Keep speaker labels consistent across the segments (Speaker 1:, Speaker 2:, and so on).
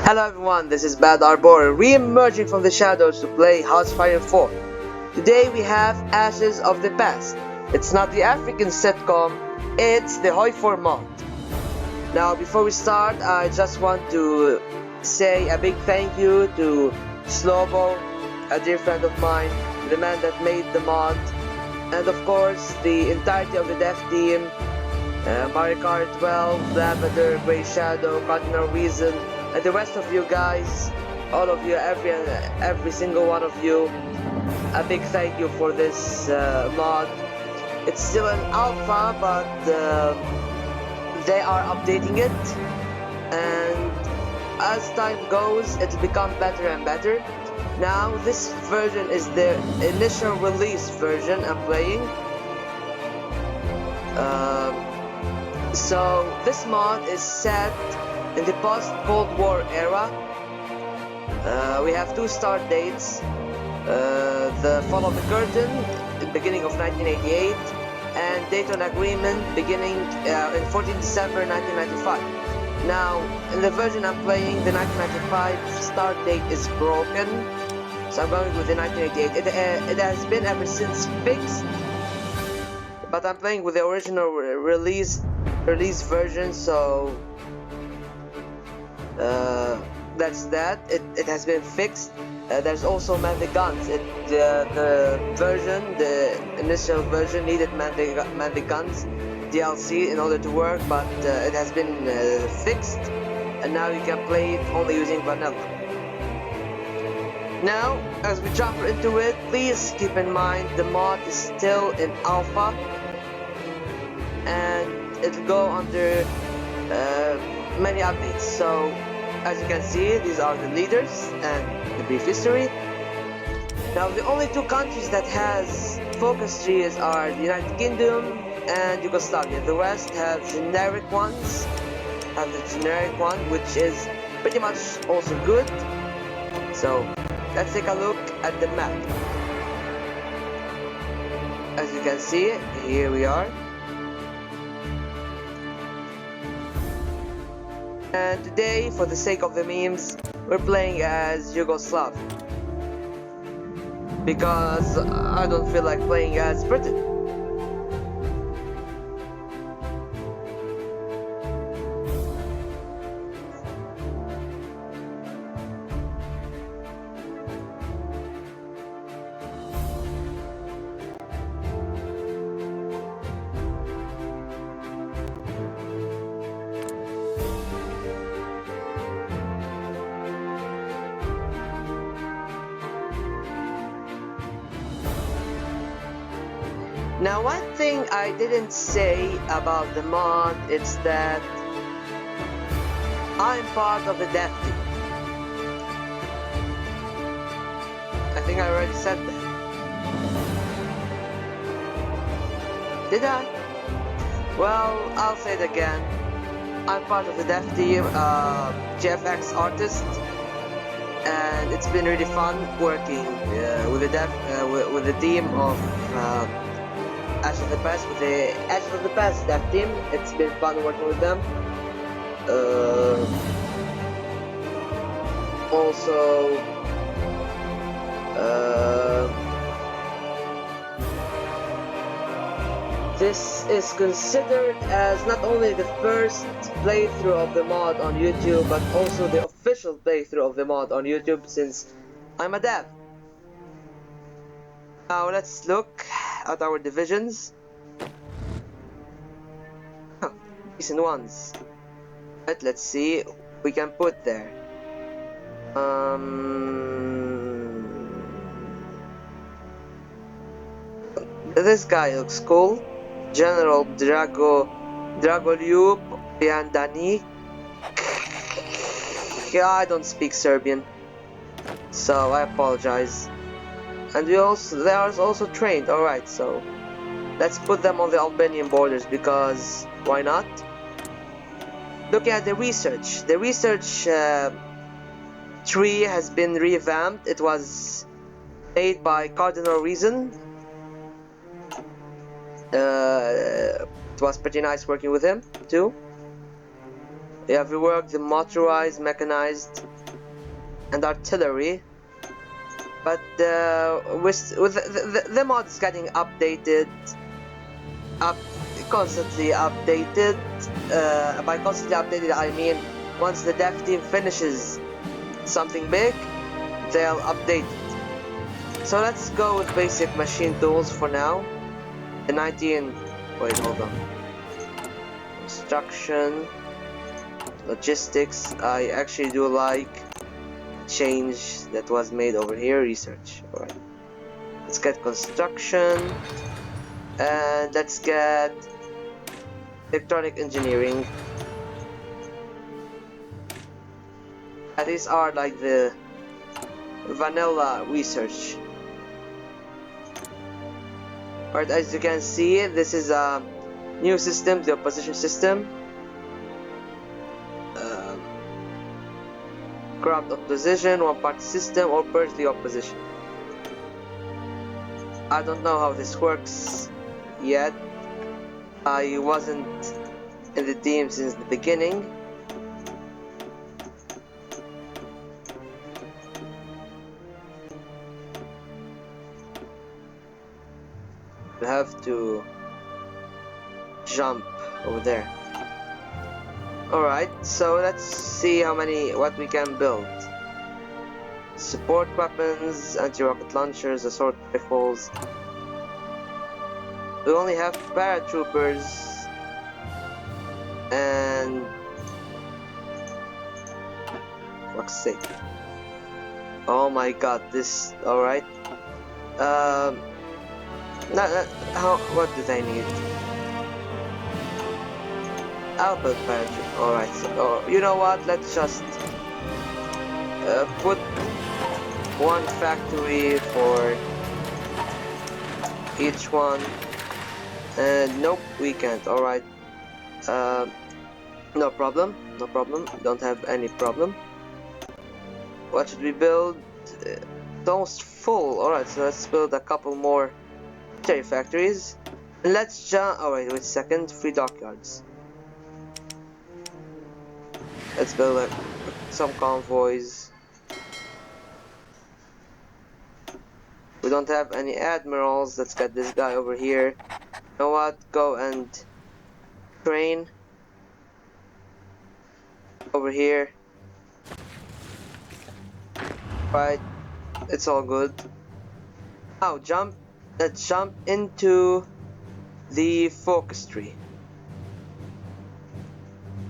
Speaker 1: Hello everyone, this is Bad Arbor, re-emerging from the shadows to play Housefire 4. Today we have Ashes of the Past. It's not the African sitcom, it's the HOI4 mod. Now before we start, I just want to say a big thank you to Slobo, a dear friend of mine, the man that made the mod, and of course the entirety of the dev team, Marikar 12, Lavender, Grey Shadow, Cardinal Reason, and the rest of you guys, all of you, every single one of you, a big thank you for this mod. It's still an alpha, but they are updating it, and as time goes, it'll become better and better. Now this version is the initial release version I'm playing. So this mod is set in the post-Cold War era. We have two start dates. The Fall of the Curtain, the beginning of 1988, and Dayton Agreement, beginning in 14 December 1995. Now, in the version I'm playing, the 1995 start date is broken, so I'm going with the 1988. It has been ever since fixed, but I'm playing with the original release version, so that's that. It has been fixed. There's also Man the Guns. The initial version needed Man the Guns DLC in order to work, but it has been fixed, and now you can play it only using vanilla. Now, as we jump into it, please keep in mind the mod is still in alpha, and it'll go under many updates. So as you can see, these are the leaders and the brief history. Now the only two countries that has focus trees are the United Kingdom and Yugoslavia. The rest have generic ones, which is pretty much also good. So let's take a look at the map. As you can see, here we are. And today, for the sake of the memes, we're playing as Yugoslav, because I don't feel like playing as Britain. Now, one thing I didn't say about the mod is that I'm part of the dev team. I think I already said that. Did I? Well, I'll say it again. I'm part of the dev team, GFX artist, and it's been really fun working with the team of Ashes of the Past, with the Ashes of the Past dev team. It's been fun working with them. Also, this is considered as not only the first playthrough of the mod on YouTube, but also the official playthrough of the mod on YouTube, since I'm a dev. Now let's look at our divisions. Decent ones. But let's see what we can put there. This guy looks cool. General Dragoljub Piandanik. Yeah, I don't speak Serbian, so I apologize. And they are also trained. Alright, so let's put them on the Albanian borders, because why not? Looking at the research tree has been revamped. It was made by Cardinal Reason. It was pretty nice working with him too. They have reworked the motorized, mechanized, and artillery. But with the mod is getting updated, constantly updated. By constantly updated, I mean once the dev team finishes something big, they'll update it. So let's go with basic machine tools for now. The 19. Wait, hold on. Construction, logistics. I actually do like change that was made over here. Research. Alright. Let's get construction. And let's get electronic engineering. And these are like the vanilla research. Alright, as you can see, this is a new system, the opposition system. Corrupt opposition, one-party system, or purge the opposition. I don't know how this works yet. I wasn't in the team since the beginning. We have to jump over there. Alright, so let's see what we can build. Support weapons, anti-rocket launchers, assault rifles. We only have paratroopers and fuck's sake. Oh my god, this alright. What do they need? I'll build paratroop. Alright, so you know what? Let's just put one factory for each one. And nope, we can't. Alright. No problem. No problem. Don't have any problem. What should we build? Almost full. Alright, so let's build a couple more military factories. And let's jump. Alright, wait a second. 3 dockyards. Let's build some convoys. We don't have any admirals. Let's get this guy over here. You know what? Go and train over here. Right, it's all good. Now let's jump into the focus tree.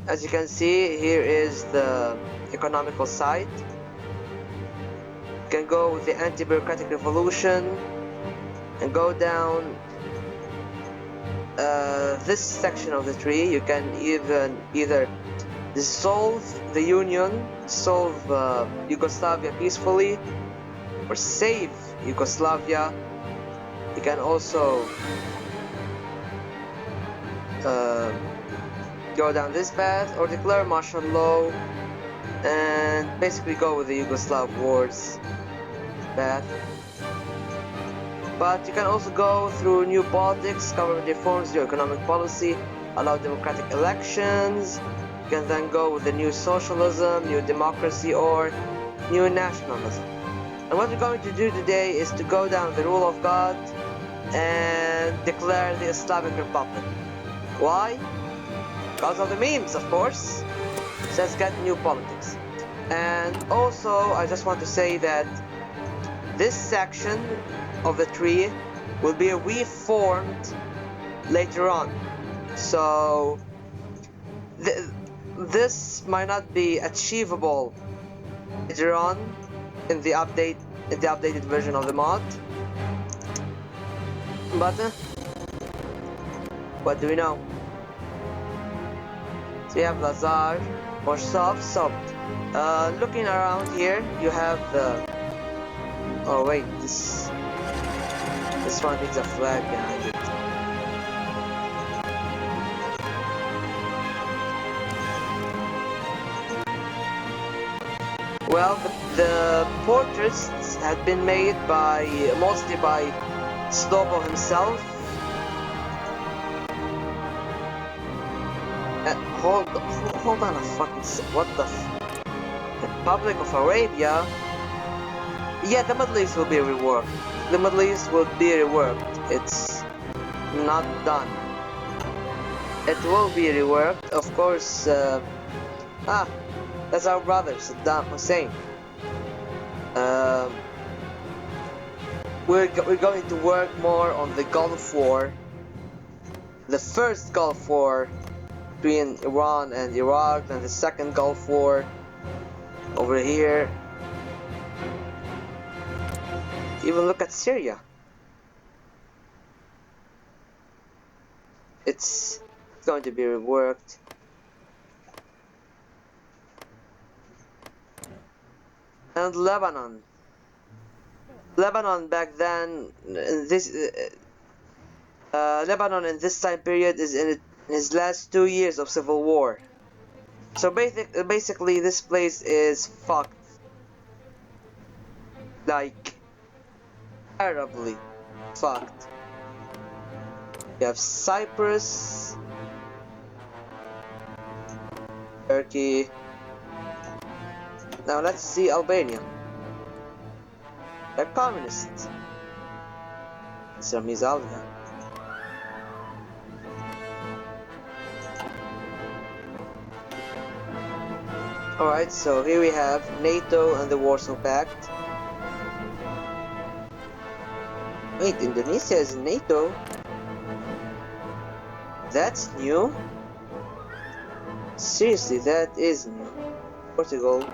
Speaker 1: As you can see, here is the economical side. You can go with the anti-bureaucratic revolution and go down this section of the tree. You can either dissolve the Union, dissolve Yugoslavia peacefully, or save Yugoslavia. You can also go down this path, or declare martial law and basically go with the Yugoslav wars path. But you can also go through new politics, government reforms, new economic policy, allow democratic elections. You can then go with the new socialism, new democracy, or new nationalism. And what we're going to do today is to go down the rule of God and declare the Islamic Republic. Why? Because of the memes, of course. So let's get new politics. And also, I just want to say that this section of the tree will be reformed later on. So this might not be achievable later on in the updated version of the mod. But what do we know? So you have Lazar, Morsov. So looking around here, you have the. Oh wait, this one needs a flag behind it. Well, the portraits had been made mostly by Slobo himself. Hold on a fucking sec. What the Republic of Arabia. Yeah, the Middle East will be reworked. The Middle East will be reworked. It's not done. It will be reworked, of course. That's our brother Saddam Hussein. We're going to work more on the Gulf War, the first Gulf War between Iran and Iraq, and the second Gulf War over here. Even look at Syria. It's going to be reworked. And Lebanon. Lebanon back then, Lebanon in this time period is in his last 2 years of civil war. So basically this place is fucked. Like, terribly fucked. You have Cyprus, Turkey. Now let's see Albania. They're communists. Samizalia. Alright, so here we have NATO and the Warsaw Pact. Wait, Indonesia is in NATO? That's new? Seriously, that is new. Portugal.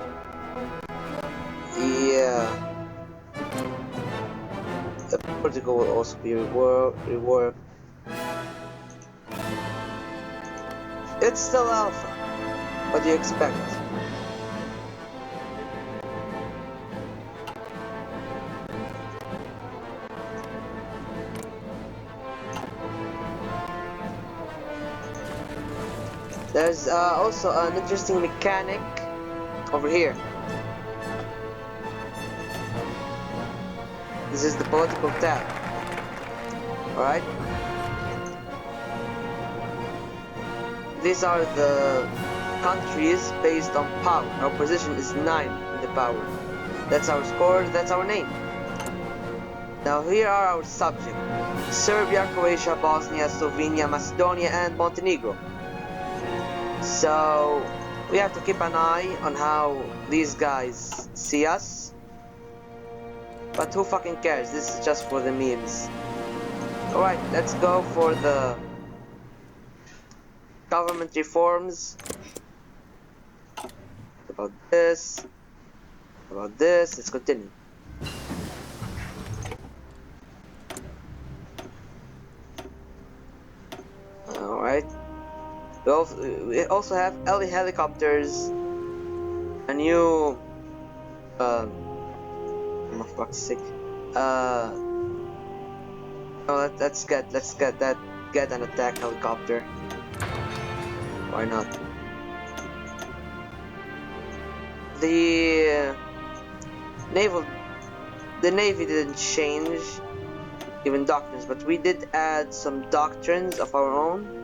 Speaker 1: Yeah. Portugal will also be reworked. It's still alpha. What do you expect? There's also an interesting mechanic over here. This is the political tab. Alright? These are the countries based on power. Our position is 9 in the power. That's our score, that's our name. Now here are our subjects: Serbia, Croatia, Bosnia, Slovenia, Macedonia, and Montenegro. So we have to keep an eye on how these guys see us. But who fucking cares? This is just for the memes. Alright, let's go for the government reforms. About this. Let's continue. Alright. We also have LE helicopters. A new for fuck's sake. Let's get an attack helicopter. Why not? The Navy didn't change even doctrines, but we did add some doctrines of our own.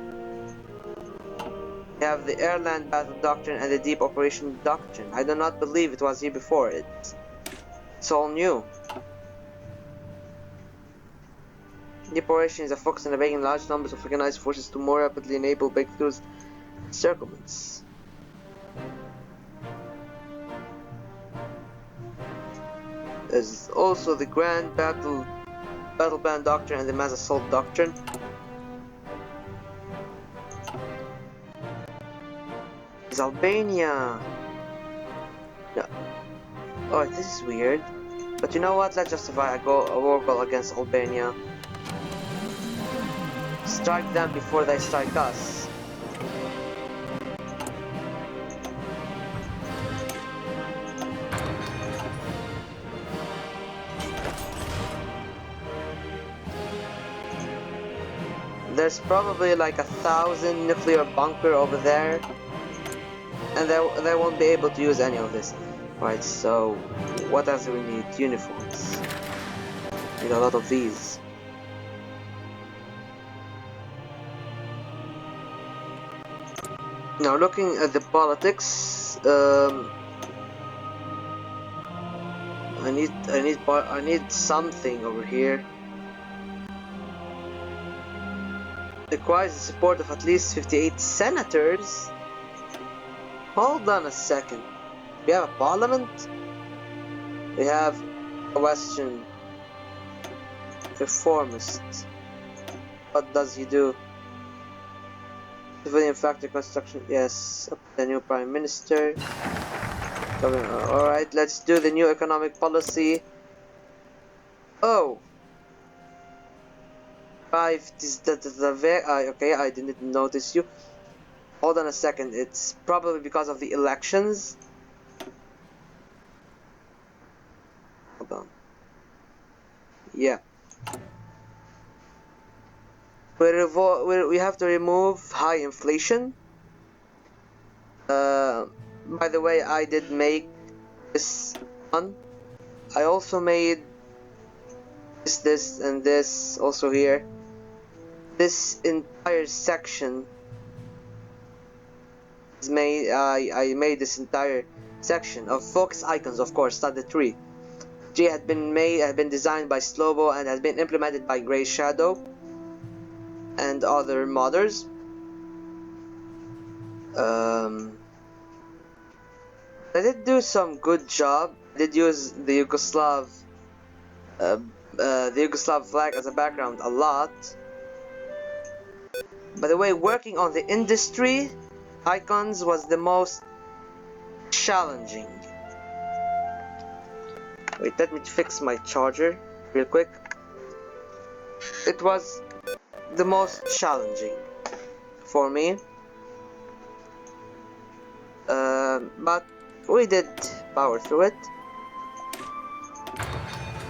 Speaker 1: We have the Air-Land Battle Doctrine and the Deep Operation Doctrine. I do not believe it was here before. It's all new. Deep Operation is a focus on evading large numbers of organized forces to more rapidly enable breakthroughs and circumvents. There's also the Grand Battle Plan Doctrine and the Mass Assault Doctrine. It's Albania. No. Oh, this is weird. But you know what? Let's justify a war goal against Albania. Strike them before they strike us. There's probably like 1,000 nuclear bunker over there, and they won't be able to use any of this. Right, so what else do we need? Uniforms. Need a lot of these. Now looking at the politics, I need something over here. Requires the support of at least 58 senators. Hold on a second. We have a parliament? We have a Western reformist. What does he do? Civilian factory construction. Yes. The new prime minister. Alright, let's do the new economic policy. Oh! Okay, I didn't notice you. Hold on a second. It's probably because of the elections. Hold on. Yeah. We have to remove high inflation. By the way, I did make this one. I also made this, and this also here. This entire section is made. I made this entire section of focus icons, of course, not the tree. G had been designed by Slobo and has been implemented by Grey Shadow and other modders. I did do some good job. I did use the Yugoslav flag as a background a lot. By the way, working on the industry icons was the most challenging. Wait, let me fix my charger real quick. It was the most challenging for me. But we did power through it.